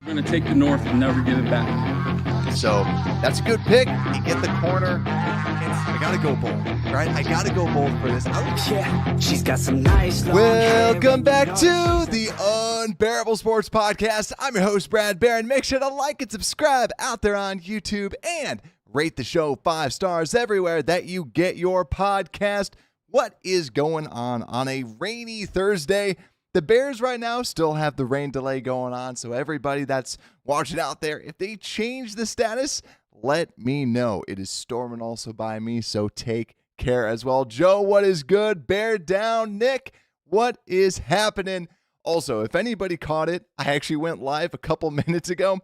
We're going to take the North and never give it back. So that's a good pick. You get the corner. I got to go bold, right? I got to go bold for this. Yeah, she's got some nice long Welcome hair. back to the Unbearable Sports Podcast. I'm your host, Brad Barron. Make sure to like and subscribe out there on YouTube and rate the show 5 stars everywhere that you get your podcast. What is going on a rainy Thursday? The Bears right now still have the rain delay going on, so everybody that's watching out there, if they change the status, let me know. It is storming also by me, so take care as well. Joe, what is good? Bear down. Nick, what is happening? Also, if anybody caught it, I actually went live a couple minutes ago.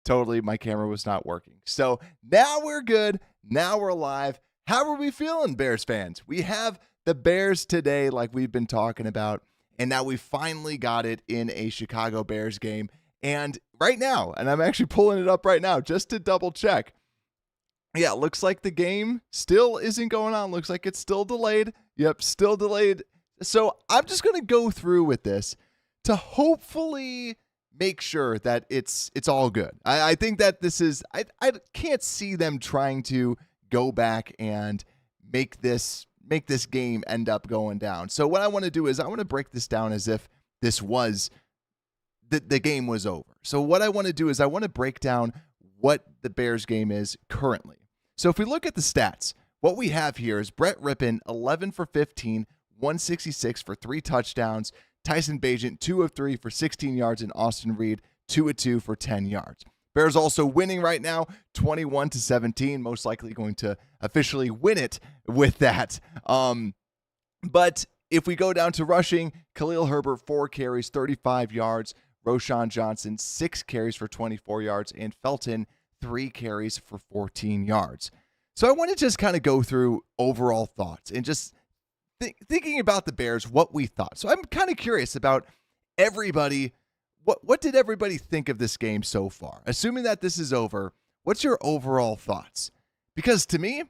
Totally, my camera was not working. So now we're good. Now we're live. How are we feeling, Bears fans? We have the Bears today, like we've been talking about. And now we finally got it in a Chicago Bears game. And right now, and I'm actually pulling it up right now just to double check. Yeah, it looks like the game still isn't going on. Looks like it's still delayed. Yep, still delayed. So I'm just going to go through with this to hopefully make sure that it's all good. I think that this is, I can't see them trying to go back and make this game end up going down. So what I want to do is I want to break this down as if this was the game was over. So what I want to do is I want to break down what the Bears game is currently. So if we look at the stats, what we have here is Brett Rippon, 11 for 15, 166 for 3 touchdowns, Tyson Bagent, 2 of 3 for 16 yards, and Austin Reed, 2 of 2 for 10 yards. Bears also winning right now, 21-17, most likely going to officially win it with that. But if we go down to rushing, Khalil Herbert, 4 carries, 35 yards. Roschon Johnson, 6 carries for 24 yards. And Felton, 3 carries for 14 yards. So I want to just kind of go through overall thoughts and just thinking about the Bears, what we thought. So I'm kind of curious about everybody. What did everybody think of this game so far? Assuming that this is over, what's your overall thoughts? Because to me,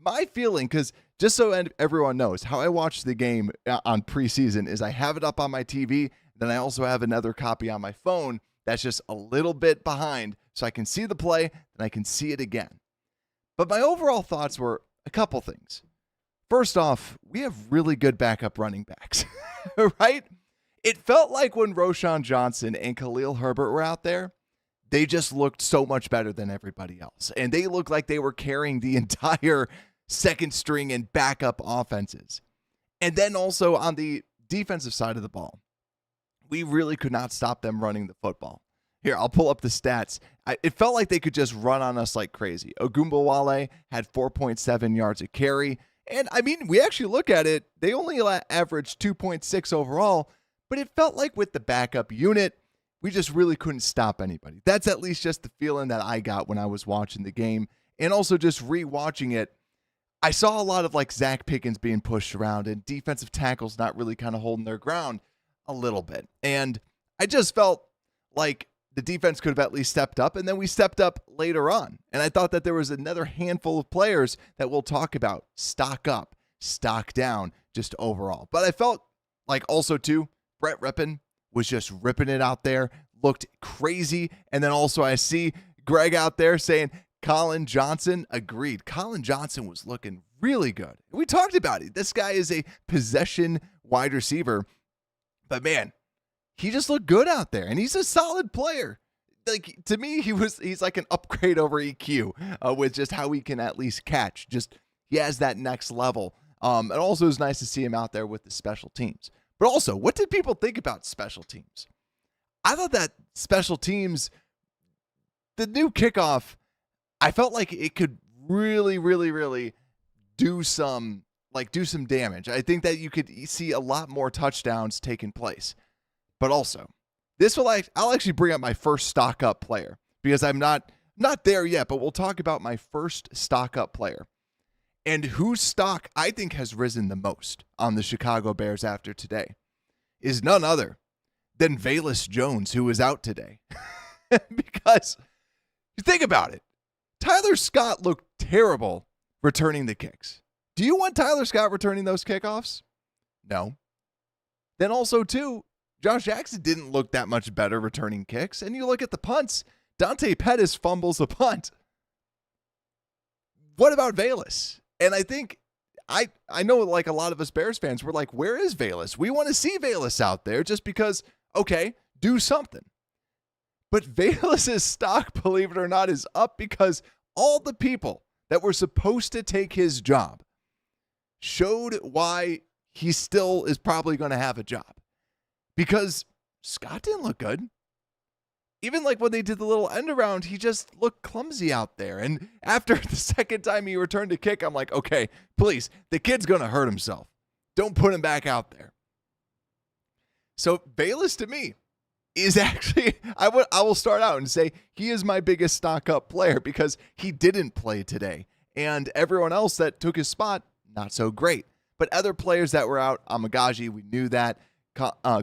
my feeling, because just so everyone knows, how I watch the game on preseason is I have it up on my TV, then I also have another copy on my phone that's just a little bit behind, so I can see the play, and I can see it again. But my overall thoughts were a couple things. First off, we have really good backup running backs, right? It felt like when Roschon Johnson and Khalil Herbert were out there, they just looked so much better than everybody else. And they looked like they were carrying the entire second string and backup offenses. And then also on the defensive side of the ball, we really could not stop them running the football. Here, I'll pull up the stats. It felt like they could just run on us like crazy. Ogunbowale had 4.7 yards a carry. And I mean, we actually look at it, they only averaged 2.6 overall. But it felt like with the backup unit, we just really couldn't stop anybody. That's at least just the feeling that I got when I was watching the game. And also just re-watching it, I saw a lot of like Zach Pickens being pushed around and defensive tackles not really kind of holding their ground a little bit. And I just felt like the defense could have at least stepped up, and then we stepped up later on. And I thought that there was another handful of players that we'll talk about. Stock up, stock down, just overall. But I felt like also too, Brett Rippon was just ripping it out there, looked crazy. And then also I see Greg out there saying Colin Johnson, agreed. Colin Johnson was looking really good. We talked about it. This guy is a possession wide receiver. But man, he just looked good out there. And he's a solid player. Like to me, he's like an upgrade over EQ with just how he can at least catch. Just he has that next level. And also it was nice to see him out there with the special teams. But also, what did people think about special teams? I thought that special teams, the new kickoff, I felt like it could really, really, really do some damage. I think that you could see a lot more touchdowns taking place. But also, I'll actually bring up my first stock up player because I'm not there yet, but we'll talk about my first stock up player. And whose stock I think has risen the most on the Chicago Bears after today is none other than Velus Jones, who is out today. Because you think about it, Tyler Scott looked terrible returning the kicks. Do you want Tyler Scott returning those kickoffs? No. Then also, too, Josh Jackson didn't look that much better returning kicks. And you look at the punts, Dante Pettis fumbles a punt. What about Velus? And I think, I know like a lot of us Bears fans were like, where is Velus? We want to see Velus out there just because, okay, do something. But Velus's stock, believe it or not, is up because all the people that were supposed to take his job showed why he still is probably going to have a job. Because Scott didn't look good. Even like when they did the little end around, he just looked clumsy out there. And after the second time he returned a kick, I'm like, okay, please, the kid's going to hurt himself. Don't put him back out there. So Velus to me is actually, I will start out and say he is my biggest stock up player because he didn't play today. And everyone else that took his spot, not so great. But other players that were out, Amagaji, we knew that.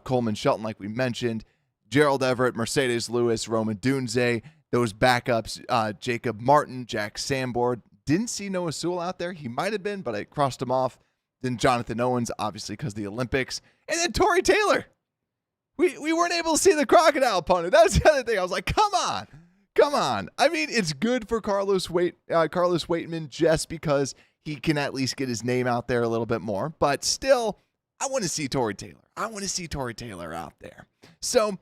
Coleman Shelton, like we mentioned. Gerald Everett, Mercedes Lewis, Roman Dunze, those backups, Jacob Martin, Jack Sanborn. Didn't see Noah Sewell out there. He might have been, but I crossed him off. Then Jonathan Owens, obviously because of the Olympics. And then Torrey Taylor. We weren't able to see the crocodile punter. That was the other thing. I was like, come on. I mean, it's good for Carlos Waitman just because he can at least get his name out there a little bit more. But still, I want to see Torrey Taylor out there. So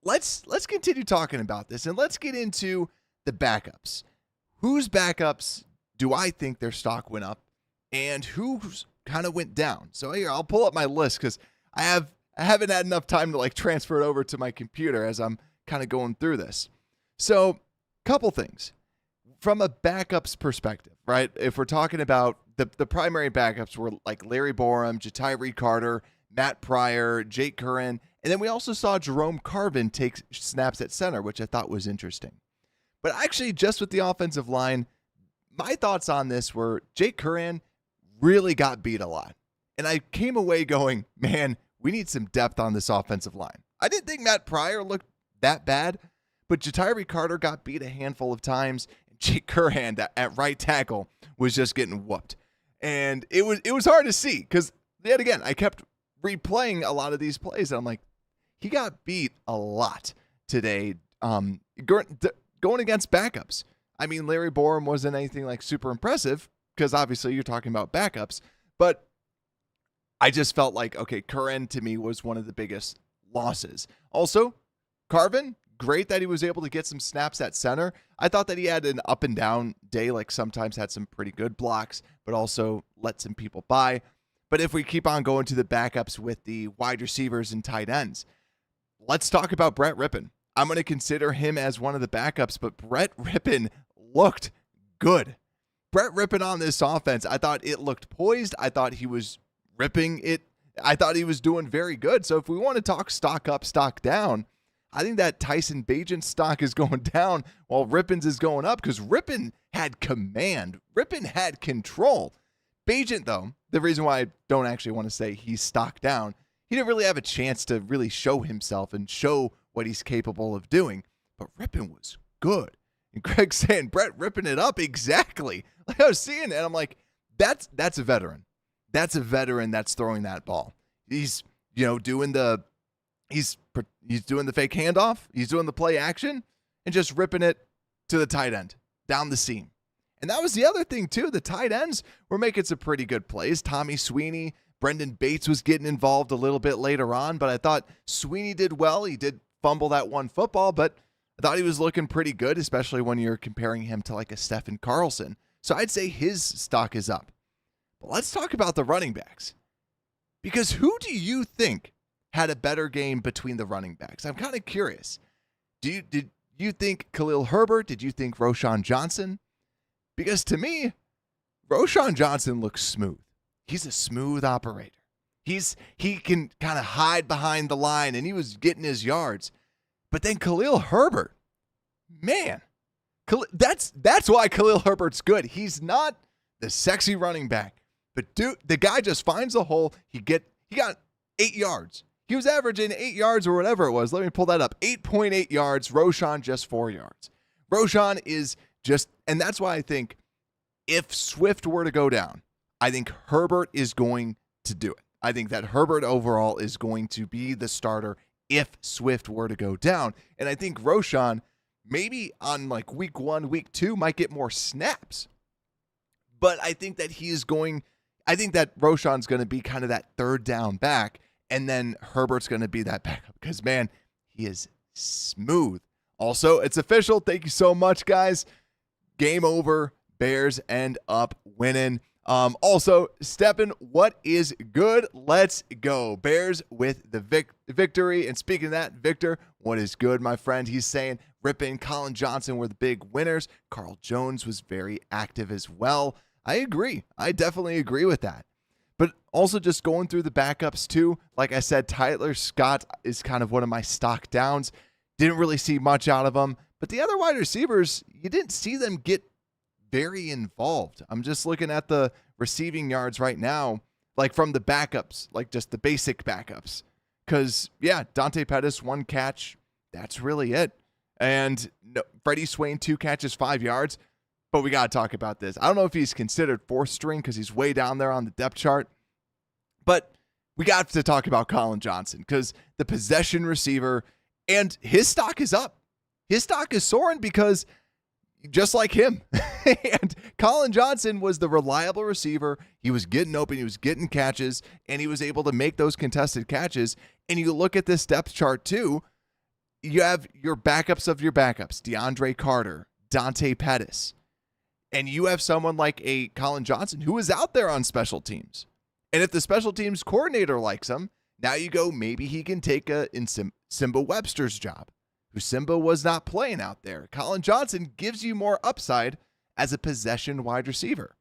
let's continue talking about this, and let's get into the backups. Whose backups do I think their stock went up, and who's kind of went down? So here, I'll pull up my list because I haven't had enough time to like transfer it over to my computer as I'm kind of going through this. So, couple things. From a backups perspective, right? If we're talking about the primary backups were like Larry Borum, Jatiri Carter, Matt Pryor, Jake Curran, and then we also saw Jerome Carvin take snaps at center, which I thought was interesting. But actually, just with the offensive line, my thoughts on this were Jake Curran really got beat a lot. And I came away going, man, we need some depth on this offensive line. I didn't think Matt Pryor looked that bad, but Jatiri Carter got beat a handful of times. Jake Curran at right tackle was just getting whooped. And it was hard to see because, yet again, I kept replaying a lot of these plays, and I'm like, he got beat a lot today going against backups. I mean, Larry Borum wasn't anything like super impressive because obviously you're talking about backups, but I just felt like, okay, Curran to me was one of the biggest losses. Also, Carvin, great that he was able to get some snaps at center. I thought that he had an up and down day, like sometimes had some pretty good blocks, but also let some people by. But if we keep on going to the backups with the wide receivers and tight ends, let's talk about Brett Rippon. I'm going to consider him as one of the backups, but Brett Rippon looked good. Brett Rippon on this offense, I thought it looked poised. I thought he was ripping it. I thought he was doing very good. So if we want to talk stock up, stock down, I think that Tyson Bagent's stock is going down while Rippon's is going up because Rippon had command. Rippon had control. Bagent, though, the reason why I don't actually want to say he's stock down, he didn't really have a chance to really show himself and show what he's capable of doing. But Rippon was good. And Greg's saying, Brett ripping it up. Exactly. Like I was seeing it, and I'm like, that's a veteran. That's a veteran that's throwing that ball. He's, doing the fake handoff. He's doing the play action and just ripping it to the tight end down the seam. And that was the other thing too. The tight ends were making some pretty good plays. Tommy Sweeney, Brendan Bates was getting involved a little bit later on, but I thought Sweeney did well. He did fumble that one football, but I thought he was looking pretty good, especially when you're comparing him to like a Stephen Carlson. So I'd say his stock is up. But let's talk about the running backs. Because who do you think had a better game between the running backs? I'm kind of curious. Did you think Khalil Herbert? Did you think Roschon Johnson? Because to me, Roschon Johnson looks smooth. He's a smooth operator. He can kind of hide behind the line, and he was getting his yards. But then Khalil Herbert, man, that's why Khalil Herbert's good. He's not the sexy running back, but dude, the guy just finds a hole. He got 8 yards. He was averaging 8 yards or whatever it was. Let me pull that up. 8.8 yards. Roschon just 4 yards. Roschon is just, and that's why I think if Swift were to go down, I think Herbert is going to do it. I think that Herbert overall is going to be the starter if Swift were to go down. And I think Roschon, maybe on like week 1, week 2, might get more snaps. But I think that I think that Roschon's going to be kind of that third down back, and then Herbert's going to be that backup because, man, he is smooth. Also, it's official. Thank you so much, guys. Game over. Bears end up winning. Also, Steppen, what is good? Let's go. Bears with the victory. And speaking of that, Victor, what is good, my friend? He's saying Rippin, Colin Johnson were the big winners. Carl Jones was very active as well. I agree. I definitely agree with that. But also just going through the backups too. Like I said, Tyler Scott is kind of one of my stock downs. Didn't really see much out of him. But the other wide receivers, you didn't see them get very involved. I'm just looking at the receiving yards right now, like from the backups, like just the basic backups. Because, yeah, Dante Pettis, 1 catch. That's really it. And no, Freddie Swain, 2 catches, 5 yards. But we got to talk about this. I don't know if he's considered 4th string because he's way down there on the depth chart. But we got to talk about Colin Johnson because the possession receiver, and his stock is up. His stock is soaring because just like him. And Colin Johnson was the reliable receiver. He was getting open. He was getting catches, and he was able to make those contested catches. And you look at this depth chart too. You have your backups of your backups, DeAndre Carter, Dante Pettis. And you have someone like a Colin Johnson who is out there on special teams. And if the special teams coordinator likes him, now you go, maybe he can take Simba Webster's job, who Simba was not playing out there. Colin Johnson gives you more upside as a possession wide receiver.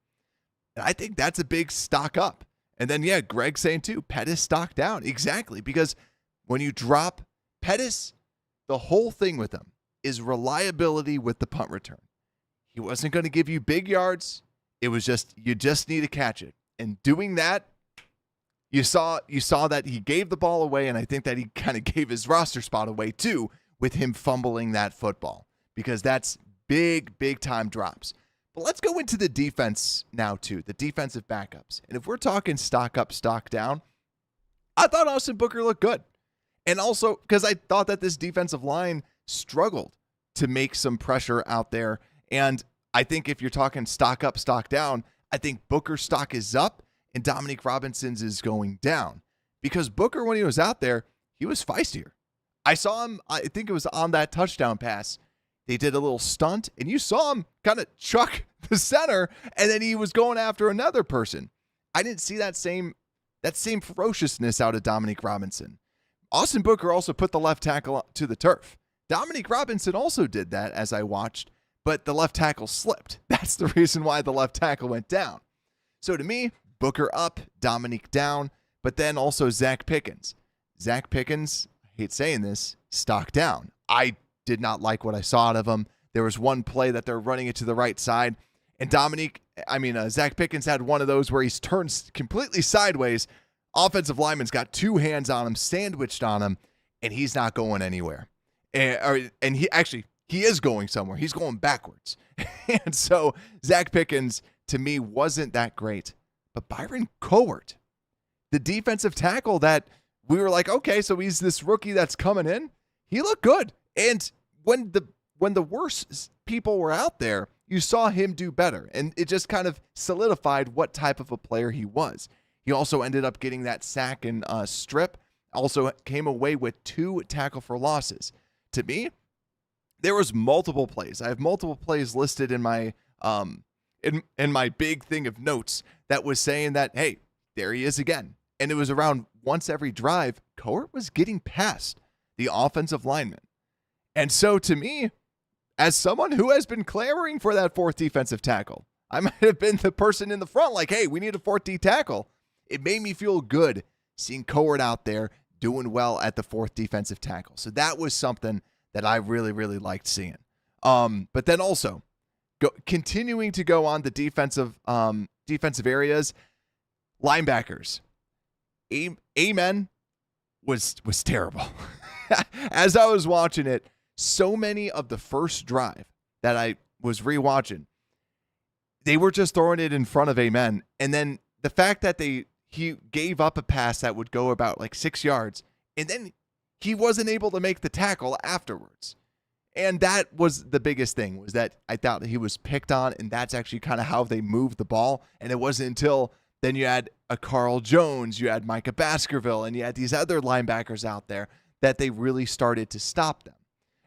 And I think that's a big stock up. And then, yeah, Greg saying too, Pettis stock down. Exactly. Because when you drop Pettis, the whole thing with him is reliability with the punt return. He wasn't going to give you big yards. It was just, you just need to catch it. And doing that, you saw that he gave the ball away, and I think that he kind of gave his roster spot away too with him fumbling that football, because that's big, big time drops. But let's go into the defense now too, the defensive backups. And if we're talking stock up, stock down, I thought Austin Booker looked good. And also because I thought that this defensive line struggled to make some pressure out there. And I think if you're talking stock up, stock down, I think Booker's stock is up and Dominique Robinson's is going down. Because Booker, when he was out there, he was feistier. I saw him, I think it was on that touchdown pass. They did a little stunt, and you saw him kind of chuck the center, and then he was going after another person. I didn't see that same ferociousness out of Dominique Robinson. Austin Booker also put the left tackle to the turf. Dominique Robinson also did that as I watched, but the left tackle slipped. That's the reason why the left tackle went down. So to me, Booker up, Dominique down, but then also Zach Pickens. Zach Pickens, I hate saying this, stock down. I did not like what I saw out of him. There was one play that they're running it to the right side, and Zach Pickens had one of those where he's turned completely sideways. Offensive lineman's got 2 hands on him, sandwiched on him, and he's not going anywhere. And he is going somewhere. He's going backwards. And so Zach Pickens, to me, wasn't that great. But Byron Cowart, the defensive tackle that we were like, okay, so he's this rookie that's coming in. He looked good. And when the worst people were out there, you saw him do better. And it just kind of solidified what type of a player he was. He also ended up getting that sack and strip. Also came away with 2 tackle for losses. To me, there was multiple plays. I have multiple plays listed in my in my big thing of notes that was saying that, hey, there he is again. And it was around once every drive, Cowart was getting past the offensive lineman. And so to me, as someone who has been clamoring for that 4th defensive tackle, I might have been the person in the front like, hey, we need a 4th D tackle. It made me feel good seeing Cowart out there doing well at the 4th defensive tackle. So that was something that I really, really liked seeing. But then also, continuing to go on the defensive areas, linebackers. Amen was terrible. As I was watching it, so many of the first drive that I was rewatching, they were just throwing it in front of Amen. And then the fact that he gave up a pass that would go about like 6 yards, and then he wasn't able to make the tackle afterwards. And that was the biggest thing, was that I thought he was picked on, and that's actually kind of how they moved the ball. And it wasn't until then you had a Carl Jones, you had Micah Baskerville, and you had these other linebackers out there that they really started to stop them.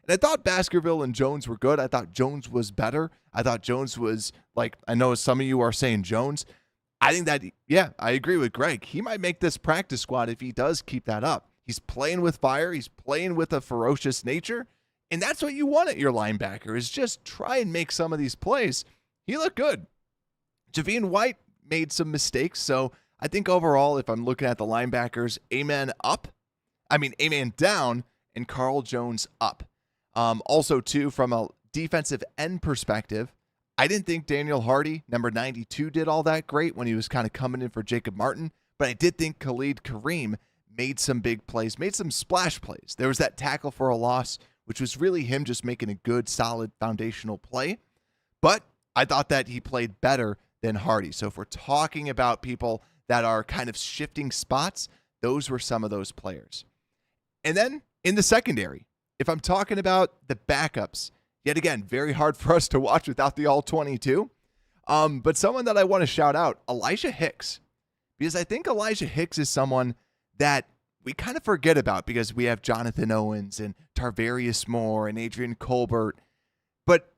And I thought Baskerville and Jones were good. I thought Jones was better. I thought Jones was, like, I know some of you are saying Jones. I think that, yeah, I agree with Greg. He might make this practice squad if he does keep that up. He's playing with fire. He's playing with a ferocious nature. And that's what you want at your linebacker, is just try and make some of these plays. He looked good. Javien White made some mistakes. So I think overall, if I'm looking at the linebackers, Amen down, and Carl Jones up. Also, too, from a defensive end perspective, I didn't think Daniel Hardy, number 92, did all that great when he was kind of coming in for Jacob Martin. But I did think Khalid Kareem made some big plays, made some splash plays. There was that tackle for a loss, which was really him just making a good, solid, foundational play. But I thought that he played better than Hardy. So if we're talking about people that are kind of shifting spots, those were some of those players. And then in the secondary, if I'm talking about the backups, yet again, very hard for us to watch without the all-22. But someone that I want to shout out, Elijah Hicks. Because I think Elijah Hicks is someone that we kind of forget about because we have Jonathan Owens and Tarvarius Moore and Adrian Colbert. But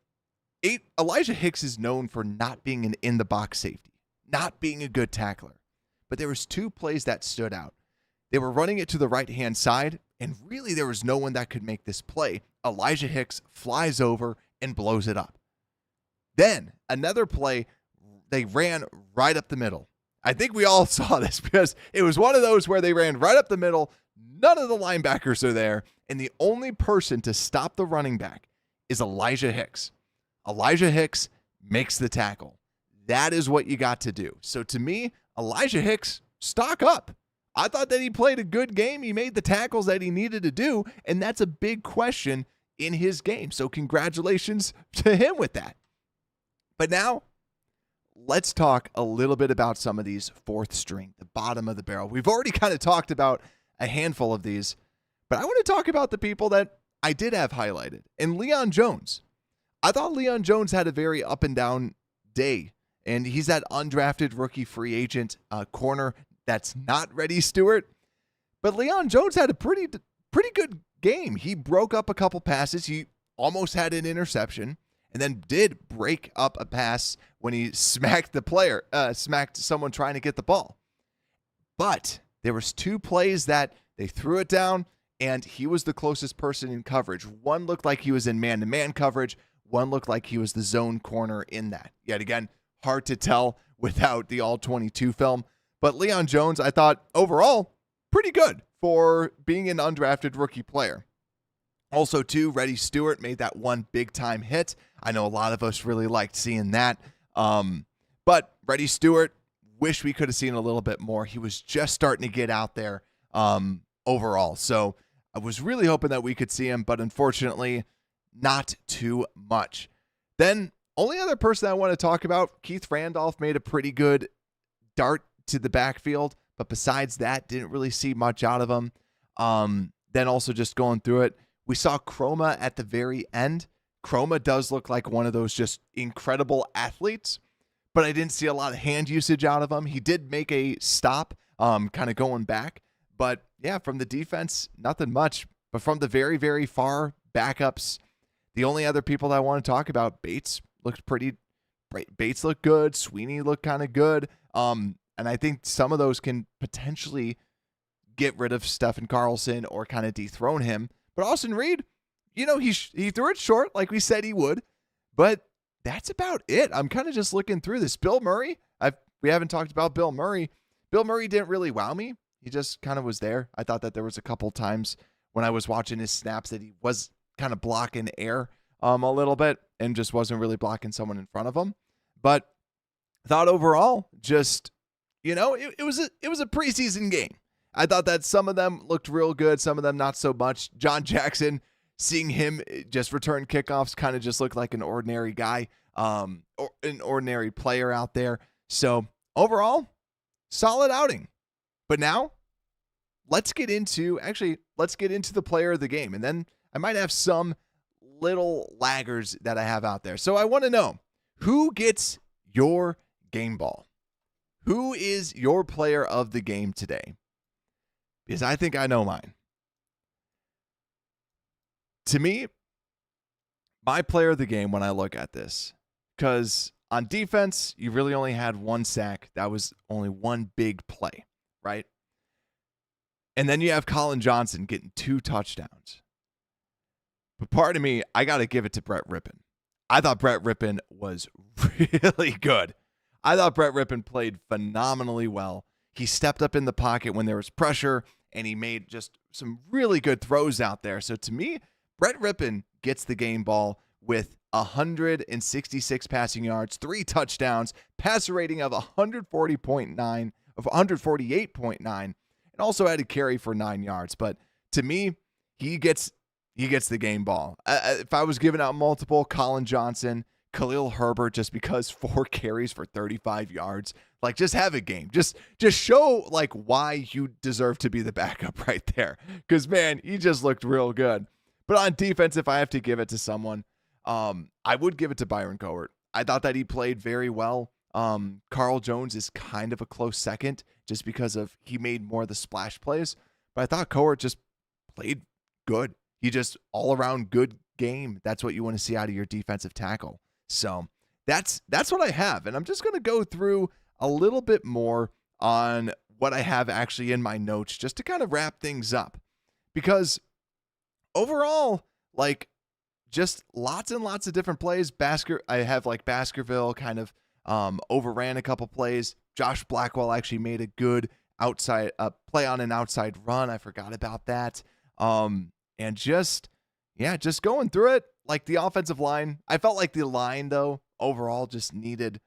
Elijah Hicks is known for not being an in-the-box safety, not being a good tackler. But there was 2 plays that stood out. They were running it to the right-hand side, and really there was no one that could make this play. Elijah Hicks flies over and blows it up. Then another play, they ran right up the middle. I think we all saw this because it was one of those where they ran right up the middle. None of the linebackers are there, and the only person to stop the running back is Elijah Hicks. Elijah Hicks makes the tackle. That is what you got to do. So to me, Elijah Hicks, stock up. I thought that he played a good game. He made the tackles that he needed to do, and that's a big question in his game. So congratulations to him with that. But now, let's talk a little bit about some of these fourth string, the bottom of the barrel. We've already kind of talked about a handful of these, but I want to talk about the people that I did have highlighted. And Leon Jones. I thought Leon Jones had a very up and down day, and he's that undrafted rookie free agent corner that's not Reddy Stewart. But Leon Jones had a pretty good game. He broke up a couple passes. He almost had an interception, and then did break up a pass when he smacked someone trying to get the ball. But there was 2 plays that they threw it down, and he was the closest person in coverage. One looked like he was in man-to-man coverage. One looked like he was the zone corner in that. Yet again, hard to tell without the all-22 film. But Leon Jones, I thought, overall, pretty good for being an undrafted rookie player. Also, too, Reddy Stewart made that one big-time hit. I know a lot of us really liked seeing that. But Reddy Stewart, wish we could have seen a little bit more. He was just starting to get out there overall. So I was really hoping that we could see him, but unfortunately, not too much. Then, only other person I want to talk about, Keith Randolph made a pretty good dart to the backfield, but besides that, didn't really see much out of him. Then also just going through it, we saw Chroma at the very end. Chroma does look like one of those just incredible athletes, but I didn't see a lot of hand usage out of him. He did make a stop, kind of going back, but yeah, from the defense, nothing much. But from the very, very far backups, the only other people that I want to talk about, Bates looked Bates looked good. Sweeney looked kind of good. And I think some of those can potentially get rid of Stephen Carlson or kind of dethrone him. But Austin Reed, he threw it short like we said he would. But that's about it. I'm kind of just looking through this. Bill Murray, we haven't talked about Bill Murray. Bill Murray didn't really wow me. He just kind of was there. I thought that there was a couple times when I was watching his snaps that he was kind of blocking air a little bit and just wasn't really blocking someone in front of him. But I thought overall, just, it was a preseason game. I thought that some of them looked real good, some of them not so much. John Jackson, seeing him just return kickoffs kind of just looked like an ordinary guy, or an ordinary player out there. So overall, solid outing. But now, let's get into the player of the game. And then I might have some little laggers that I have out there. So I want to know, who gets your game ball? Who is your player of the game today? Because I think I know mine. To me, my player of the game when I look at this, because on defense, you really only had one sack. That was only one big play, right? And then you have Colin Johnson getting 2 touchdowns. But part of me, I got to give it to Brett Rippon. I thought Brett Rippon was really good. I thought Brett Rippon played phenomenally well. He stepped up in the pocket when there was pressure, and he made just some really good throws out there. So to me, Brett Rippon gets the game ball with 166 passing yards, 3 touchdowns, passer rating of 148.9, and also had a carry for 9 yards. But to me, he gets the game ball. If I was giving out multiple, Colin Johnson, Khalil Herbert, just because 4 carries for 35 yards, like just have a game. Just show like why you deserve to be the backup right there. Because man, he just looked real good. But on defense, if I have to give it to someone, I would give it to Byron Cowart. I thought that he played very well. Carl Jones is kind of a close second just because of he made more of the splash plays. But I thought Cowart just played good. He just all around good game. That's what you want to see out of your defensive tackle. So that's what I have. And I'm just going to go through a little bit more on what I have actually in my notes just to kind of wrap things up. Because overall, like just lots and lots of different plays. I have like Baskerville kind of overran a couple plays. Josh Blackwell actually made a good outside play on an outside run. I forgot about that. And just going through it, like the offensive line, I felt like the line though overall just needed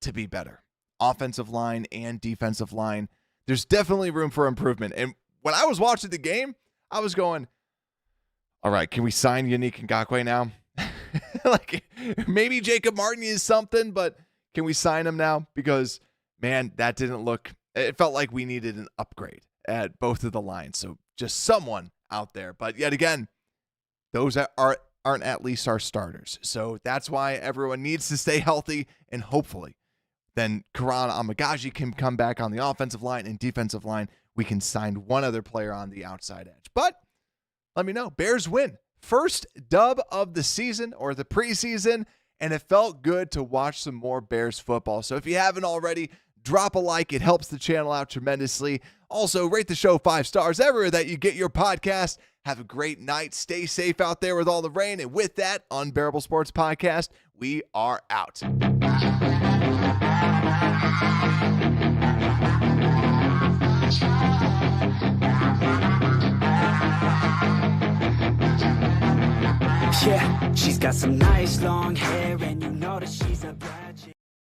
to be better. Offensive line and defensive line, there's definitely room for improvement. And when I was watching the game, I was going, all right, can we sign Yannick Ngakoue now? Like maybe Jacob Martin is something, but can we sign him now? Because man, that didn't look, it felt like we needed an upgrade at both of the lines. So just someone out there. But yet again, those aren't at least our starters. So that's why everyone needs to stay healthy, and hopefully then Karan Amagaji can come back on the offensive line and defensive line. We can sign one other player on the outside edge. But let me know. Bears win. First dub of the season or the preseason, and it felt good to watch some more Bears football. So if you haven't already, drop a like. It helps the channel out tremendously. Also, rate the show 5 stars everywhere that you get your podcast. Have a great night. Stay safe out there with all the rain. And with that, Unbearable Sports Podcast, we are out. Yeah, she's got some nice long hair, and you know that she's a bride.